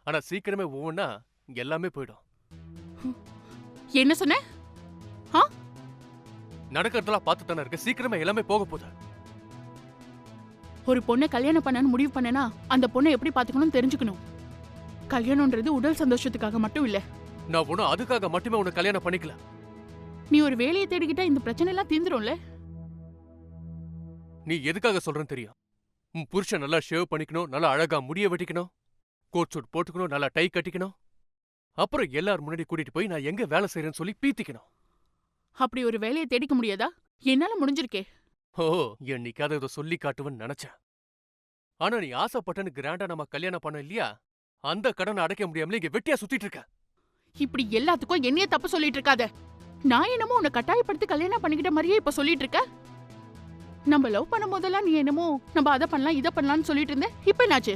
ஆனா சீக்கிரமே ஒவ்வொன்னா எல்லாமே போயிடும். என்ன சொன்ன? நடக்கிறதெல்லாம் பார்த்து தானே இருக்க. சீக்கிரமே எல்லாமே போக போகுது. ஒரு பொண்ணை கல்யாணம் பண்ணனு முடிவு பண்ணனா அந்த பொண்ணை எப்படி பாத்துக்கணும்னு தெரிஞ்சுக்கணும். கல்யாணம்ன்றது உடல் சந்தோஷத்துக்காக மட்டும் இல்ல. நான் ஒன்னும் அதுக்காக மட்டுமே உன்னை கல்யாணம் பண்ணிக்கல. நீ ஒரு வேலையை தேடிக்கிட்டா இந்த பிரச்சனை எல்லாம் தீந்துரும்ல. நீ எதுக்காக சொல்றேன்னு தெரியும். உன் புருஷன் நல்லா ஷேவ் பண்ணிக்கணும், நல்லா அழகா முடிய வெட்டிக்கணும், கோட் சூட் போட்டுக்கணும், நல்லா டை கட்டிக்கணும். அப்புறம் எல்லாரும் முன்னாடி கூட்டிட்டு போய் நான் எங்க வேலை செய்யறேன்னு சொல்லி பீத்திக்கணும். அப்படி ஒரு வேலையை தேடிக்க முடியாதா? என்னால முடிஞ்சிருக்கே. ஓ, என்னைக்காவது இதை சொல்லி காட்டுவேன்னு நினைச்சேன். ஆனா நீ ஆசைப்பட்டன்னு கிராண்டா நம்ம கல்யாணம் பண்ண இல்லையா, அந்த கடனை அடைக்க முடியாமலே இங்க வெட்டியா சுத்திட்டு இருக்க. இப்படி எல்லாத்துக்கும் என்னைய தப்பு சொல்லிட்டு இருக்காத. நான் என்னமோ உன்னை கட்டாயப்படுத்தி கல்யாணம் பண்ணிக்கிட்ட மாதிரியே இப்ப சொல்லிட்டு இருக்க. நம்ம லவ் பண்ணும் போதெல்லாம் நீ என்னமோ நம்ம அதை பண்ணலாம் இதை பண்ணலாம்னு சொல்லிட்டு இருந்த. இப்ப என்னாச்சு?